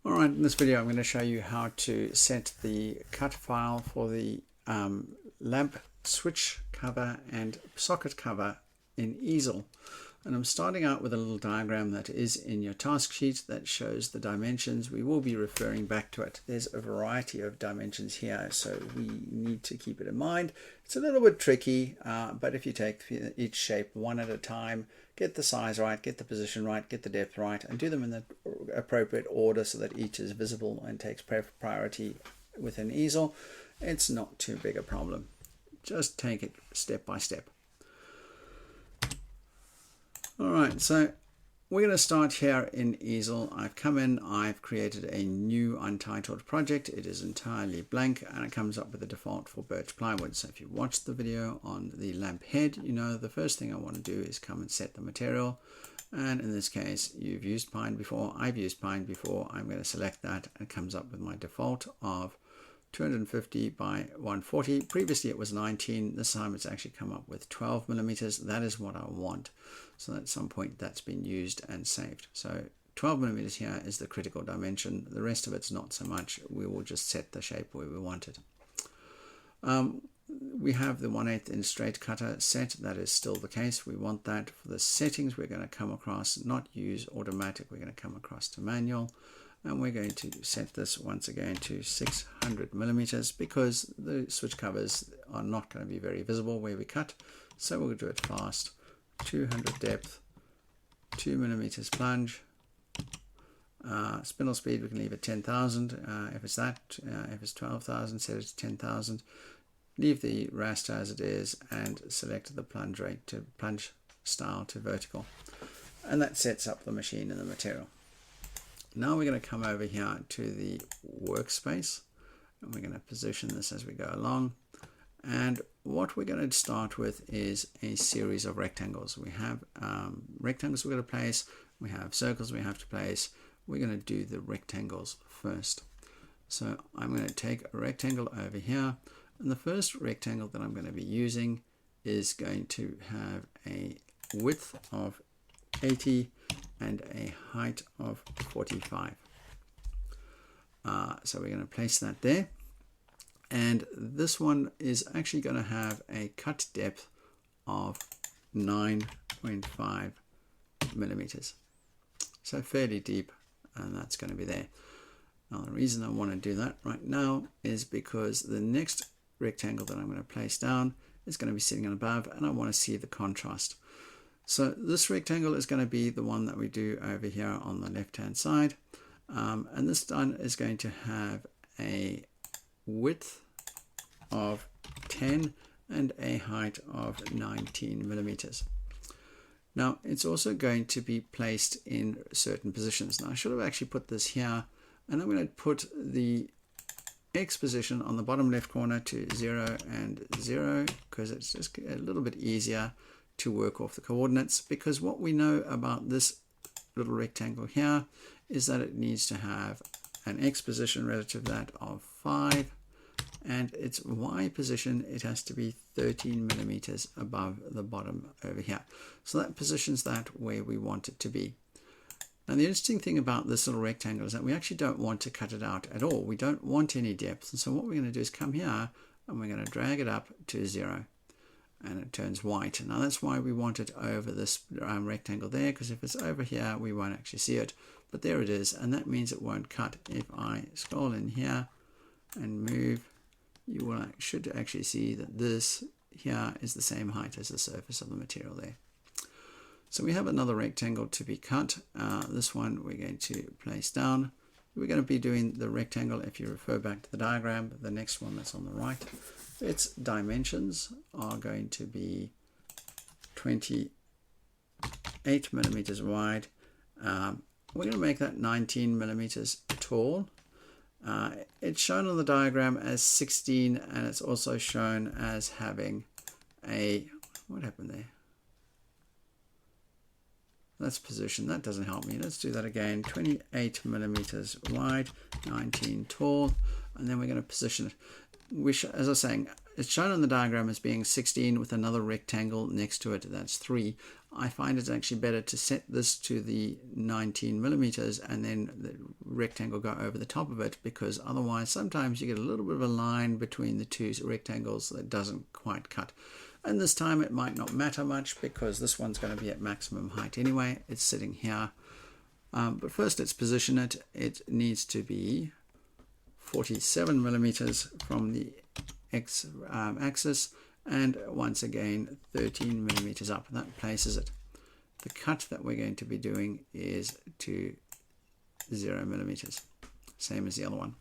Alright, in this video I'm going to show you how to set the cut file for the lamp switch cover and socket cover in Easel. And I'm starting out with a little diagram that is in your task sheet that shows the dimensions. We will be referring back to it. There's a variety of dimensions here, so we need to keep it in mind. It's a little bit tricky, but if you take each shape one at a time, get the size right, get the position right, get the depth right, and do them in the appropriate order so that each is visible and takes priority within Easel, it's not too big a problem. Just take it step by step. Alright, so we're going to start here in Easel. I've come in, I've created a new untitled project. It is entirely blank and it comes up with the default for birch plywood. So if you watched the video on the lamp head, you know the first thing I want to do is come and set the material. And in this case, you've used pine before, I've used pine before. I'm going to select that and it comes up with my default of 250 by 140. Previously it was 19. This time it's actually come up with 12 millimeters. That is what I want. So at some point that's been used and saved. So 12 millimeters here is the critical dimension. The rest of it's not so much. We will just set the shape where we want it. We have the 1/8 inch straight cutter set. That is still the case. We want that. For the settings, we're going to come across, not use automatic, we're going to come across to manual. And we're going to set this once again to 600 millimeters because the switch covers are not going to be very visible where we cut. So we'll do it fast. 200 depth, 2 millimeters plunge. Spindle speed we can leave at 10,000 if it's that. If it's 12,000, set it to 10,000. Leave the raster as it is and select the plunge rate to plunge style to vertical. And that sets up the machine and the material. Now we're going to come over here to the workspace and we're going to position this as we go along. And what we're going to start with is a series of rectangles. We have rectangles we're going to place, we have circles we have to place. We're going to do the rectangles first. So I'm going to take a rectangle over here, and the first rectangle that I'm going to be using is going to have a width of 80 and a height of 45. So we're going to place that there. And this one is actually going to have a cut depth of 9.5 millimeters. So fairly deep, and that's going to be there. Now the reason I want to do that right now is because the next rectangle that I'm going to place down is going to be sitting above, and I want to see the contrast. So this rectangle is going to be the one that we do over here on the left hand side, and this one is going to have a width of 10 and a height of 19 millimeters. Now it's also going to be placed in certain positions. Now I should have actually put this here, and I'm going to put the X position on the bottom left corner to 0 and 0 because it's just a little bit easier to work off the coordinates, because what we know about this little rectangle here is that it needs to have an X position relative to that of 5, and its Y position, it has to be 13 millimeters above the bottom over here. So that positions that where we want it to be. Now the interesting thing about this little rectangle is that we actually don't want to cut it out at all. We don't want any depth, and so what we're going to do is come here and we're going to drag it up to 0. And it turns white. Now that's why we want it over this rectangle there, because if it's over here we won't actually see it, but there it is, and that means it won't cut. If I scroll in here and move, you should actually see that this here is the same height as the surface of the material there. So we have another rectangle to be cut. This one we're going to place down. We're going to be doing the rectangle, if you refer back to the diagram, the next one that's on the right. Its dimensions are going to be 28 millimeters wide. We're going to make that 19 millimeters tall. It's shown on the diagram as 16, and it's also shown as having a, what happened there? Let's position, that doesn't help me. Let's do that again. 28 millimeters wide, 19 tall, and then we're going to position it. Which, as I was saying, it's shown on the diagram as being 16 with another rectangle next to it, that's 3. I find it's actually better to set this to the 19 millimeters and then the rectangle go over the top of it, because otherwise sometimes you get a little bit of a line between the two rectangles that doesn't quite cut. And this time it might not matter much because this one's going to be at maximum height anyway. It's sitting here. But first let's position it. It needs to be 47 millimeters from the X axis, and once again 13 millimeters up. That places it. The cut that we're going to be doing is to 0 millimeters, same as the other one.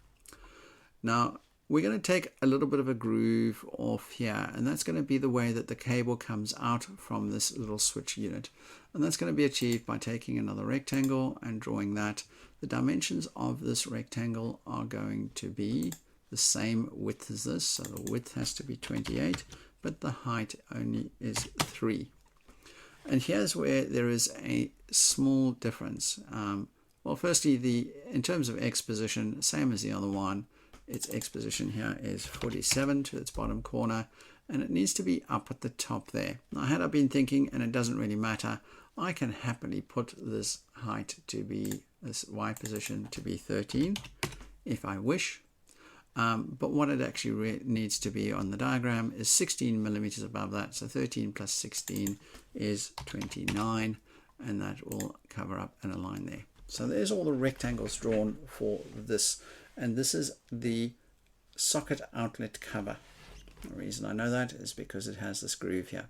Now we're going to take a little bit of a groove off here, and that's going to be the way that the cable comes out from this little switch unit, and that's going to be achieved by taking another rectangle and drawing that. The dimensions of this rectangle are going to be the same width as this, so the width has to be 28, but the height only is 3. And here's where there is a small difference. Well, firstly, in terms of X position, same as the other one, its X position here is 47 to its bottom corner, and it needs to be up at the top there. Now, had I been thinking, and it doesn't really matter, I can happily put this height to be, this Y position to be 13 if I wish. But what it actually needs to be on the diagram is 16 millimeters above that. So 13 plus 16 is 29, and that will cover up and align there. So there's all the rectangles drawn for this, and this is the socket outlet cover. The reason I know that is because it has this groove here.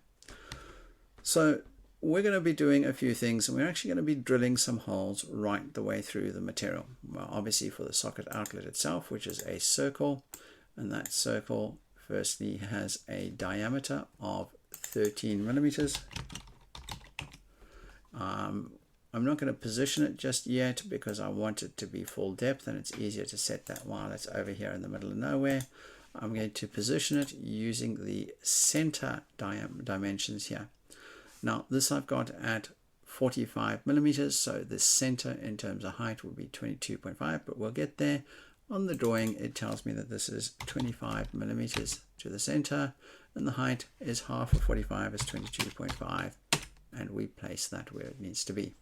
So we're going to be doing a few things, and we're actually going to be drilling some holes right the way through the material. Well, obviously for the socket outlet itself, which is a circle, and that circle firstly has a diameter of 13 millimeters. I'm not going to position it just yet because I want it to be full depth, and it's easier to set that while it's over here in the middle of nowhere. I'm going to position it using the center dimensions here. Now this I've got at 45 millimeters, so the center in terms of height will be 22.5, but we'll get there. On the drawing it tells me that this is 25 millimeters to the center, and the height is half of 45 is 22.5, and we place that where it needs to be.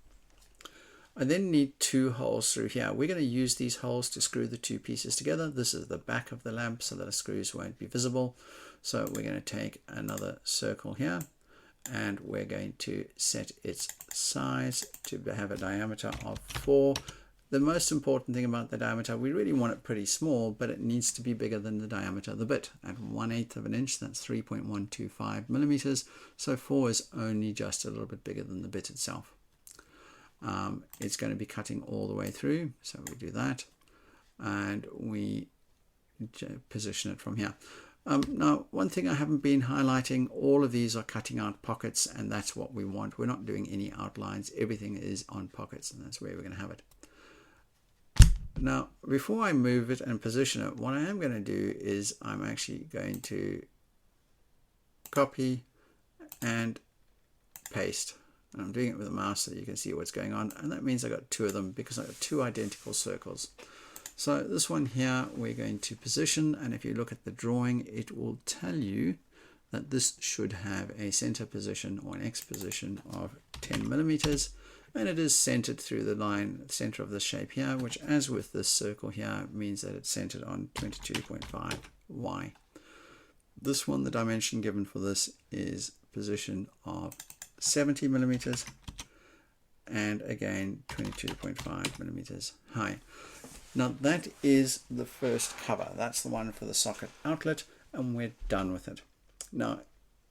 I then need 2 holes through here. We're going to use these holes to screw the 2 pieces together. This is the back of the lamp so that the screws won't be visible. So we're going to take another circle here, and we're going to set its size to have a diameter of 4. The most important thing about the diameter, we really want it pretty small, but it needs to be bigger than the diameter of the bit. At 1/8 of an inch, that's 3.125 millimeters. So 4 is only just a little bit bigger than the bit itself. It's going to be cutting all the way through, so we do that, and we position it from here. Now, one thing I haven't been highlighting, all of these are cutting out pockets, and that's what we want. We're not doing any outlines. Everything is on pockets, and that's where we're going to have it. Now, before I move it and position it, what I am going to do is I'm actually going to copy and paste. And I'm doing it with a mouse so you can see what's going on, and that means I got 2 of them because I got 2 identical circles. So this one here we're going to position, and if you look at the drawing it will tell you that this should have a center position or an X position of 10 millimeters, and it is centered through the line center of the shape here, which, as with this circle here, means that it's centered on 22.5 Y. This one, the dimension given for this is position of 70 millimeters, and again 22.5 millimeters high. Now that is the first cover. That's the one for the socket outlet, and we're done with it. Now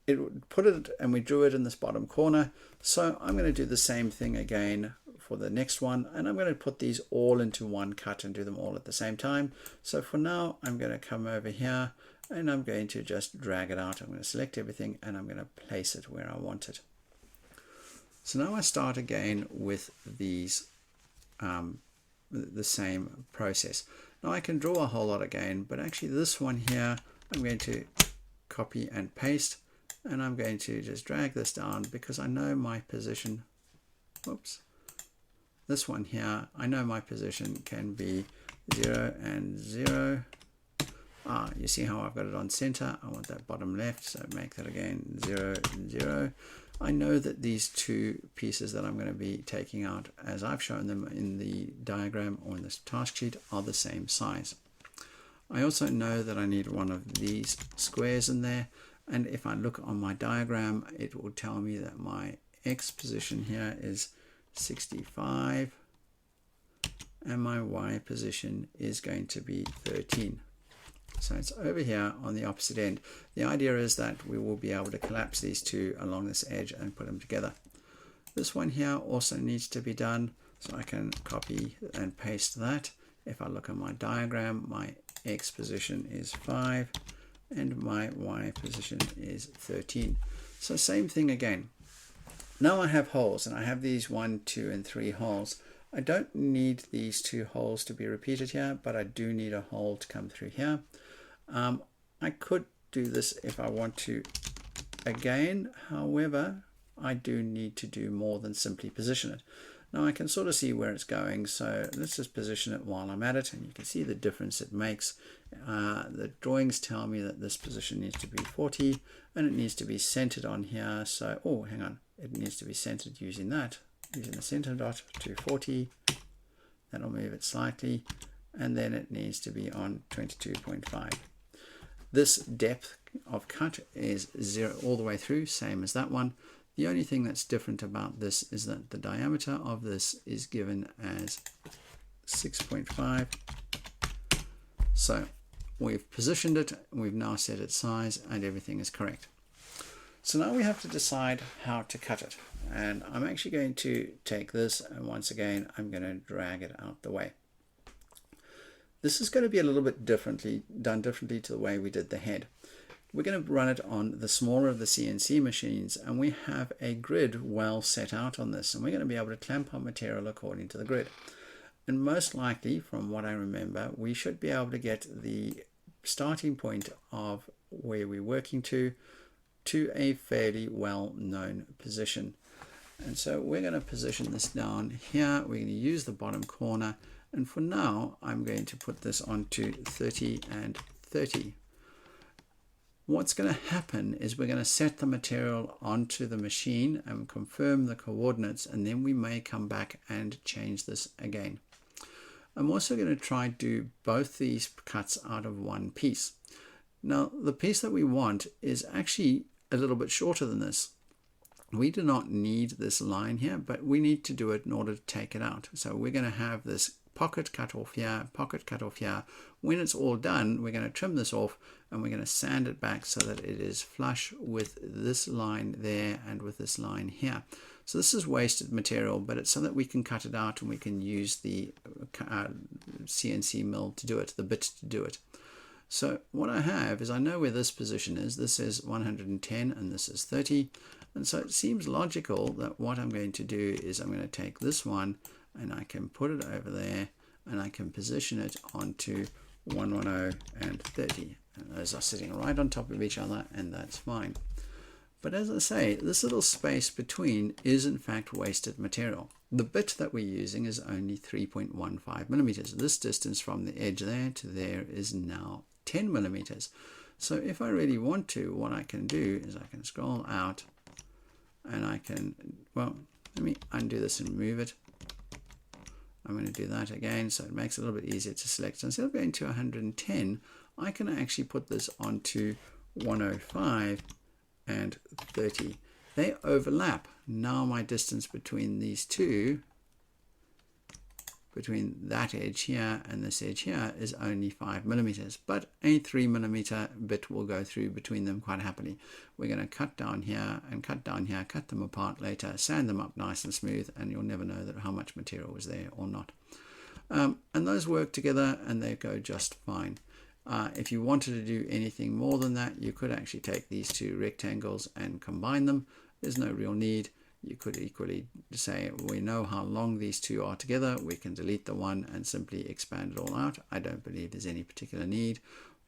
it would put it, and we drew it in this bottom corner, so I'm going to do the same thing again for the next one, and I'm going to put these all into one cut and do them all at the same time. So for now I'm going to come over here and I'm going to just drag it out. I'm going to select everything and I'm going to place it where I want it. So now I start again with these, the same process. Now I can draw a whole lot again, but actually this one here, I'm going to copy and paste, and I'm going to just drag this down because I know my position. Whoops. This one here, I know my position can be 0 and 0. You see how I've got it on center? I want that bottom left, so make that again 0, 0. I know that these two pieces that I'm going to be taking out, as I've shown them in the diagram or in this task sheet, are the same size. I also know that I need one of these squares in there, and if I look on my diagram, it will tell me that my X position here is 65 and my Y position is going to be 13. So it's over here on the opposite end. The idea is that we will be able to collapse these two along this edge and put them together. This one here also needs to be done, so I can copy and paste that. If I look at my diagram, my X position is 5 and my Y position is 13. So same thing again. Now I have holes, and I have these 1, 2, and 3 holes. I don't need these 2 holes to be repeated here, but I do need a hole to come through here. I could do this if I want to again, however, I do need to do more than simply position it. Now I can sort of see where it's going, so let's just position it while I'm at it, and you can see the difference it makes. The drawings tell me that this position needs to be 40, and it needs to be centered on here, so, oh, hang on, it needs to be centered using that, using the center dot to 40, that'll move it slightly, and then it needs to be on 22.5. This depth of cut is 0 all the way through, same as that one. The only thing that's different about this is that the diameter of this is given as 6.5. So we've positioned it, we've now set its size, and everything is correct. So now we have to decide how to cut it. And I'm actually going to take this, and once again, I'm going to drag it out the way. This is going to be a little bit done differently to the way we did the head. We're going to run it on the smaller of the CNC machines, and we have a grid well set out on this, and we're going to be able to clamp our material according to the grid. And most likely, from what I remember, we should be able to get the starting point of where we're working to a fairly well-known position. And so we're going to position this down here. We're going to use the bottom corner, and for now I'm going to put this onto 30 and 30. What's going to happen is we're going to set the material onto the machine and confirm the coordinates, and then we may come back and change this again. I'm also going to try to do both these cuts out of one piece. Now the piece that we want is actually a little bit shorter than this. We do not need this line here, but we need to do it in order to take it out. So we're going to have this pocket cut off here, pocket cut off here. When it's all done, we're going to trim this off and we're going to sand it back so that it is flush with this line there and with this line here. So this is wasted material, but it's so that we can cut it out and we can use the CNC mill to do it, the bit to do it. So what I have is I know where this position is. This is 110 and this is 30. And so it seems logical that what I'm going to do is I'm going to take this one and I can put it over there and I can position it onto 110 and 30. And those are sitting right on top of each other, and that's fine. But as I say, this little space between is in fact wasted material. The bit that we're using is only 3.15 millimeters. This distance from the edge there to there is now 10 millimeters. So if I really want to, what I can do is I can scroll out and I can, well, let me undo this and move it. I'm going to do that again, so it makes it a little bit easier to select. So instead of going to 110, I can actually put this onto 105 and 30. They overlap. Now my distance between these two, between that edge here and this edge here, is only 5 millimeters, but a 3 millimeter bit will go through between them quite happily. We're going to cut down here and cut down here, cut them apart later, sand them up nice and smooth, and you'll never know that how much material was there or not. And those work together and they go just fine. If you wanted to do anything more than that, you could actually take these two rectangles and combine them. There's no real need. You could equally say, we know how long these two are together, we can delete the one and simply expand it all out. I don't believe there's any particular need,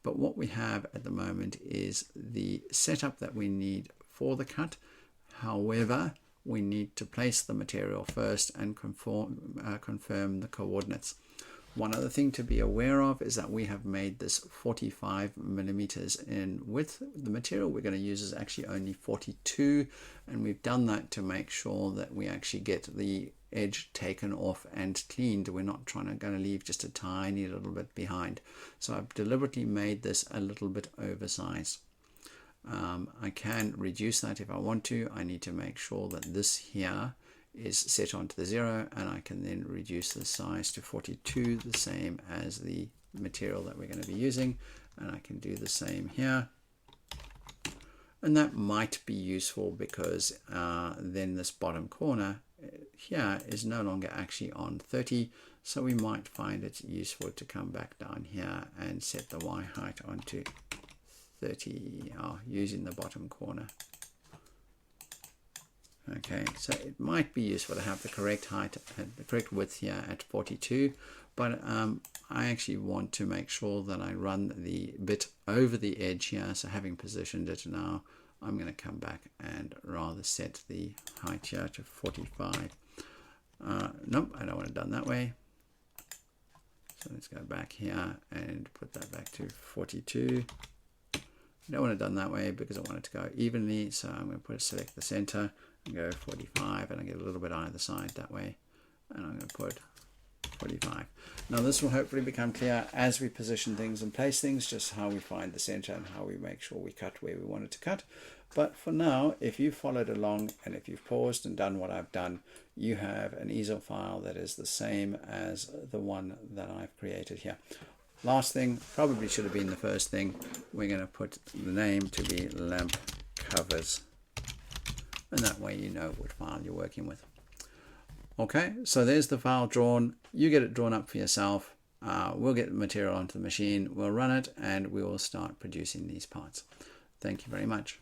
but what we have at the moment is the setup that we need for the cut. However, we need to place the material first and confirm the coordinates. One other thing to be aware of is that we have made this 45 millimeters in width. The material we're going to use is actually only 42, and we've done that to make sure that we actually get the edge taken off and cleaned. We're not going to leave just a tiny little bit behind. So I've deliberately made this a little bit oversized. I can reduce that if I want to. I need to make sure that this here is set onto the 0, and I can then reduce the size to 42, the same as the material that we're going to be using, and I can do the same here. And that might be useful because then this bottom corner here is no longer actually on 30, so we might find it useful to come back down here and set the Y height onto 30 using the bottom corner. Okay, so it might be useful to have the correct height and the correct width here at 42, but I actually want to make sure that I run the bit over the edge here. So having positioned it now, I'm going to come back and rather set the height here to 45. Nope, I don't want it done that way. So let's go back here and put that back to 42. I don't want it done that way because I want it to go evenly, so I'm going to select the center and go 45, and I get a little bit either side that way, and I'm going to put 45. Now this will hopefully become clear as we position things and place things, just how we find the center and how we make sure we cut where we want it to cut. But for now, if you followed along and if you've paused and done what I've done, you have an easel file that is the same as the one that I've created here. Last thing, probably should have been the first thing, we're going to put the name to be lamp covers, and that way you know what file you're working with. Okay, so there's the file drawn. You get it drawn up for yourself. We'll get the material onto the machine, we'll run it, and we will start producing these parts. Thank you very much.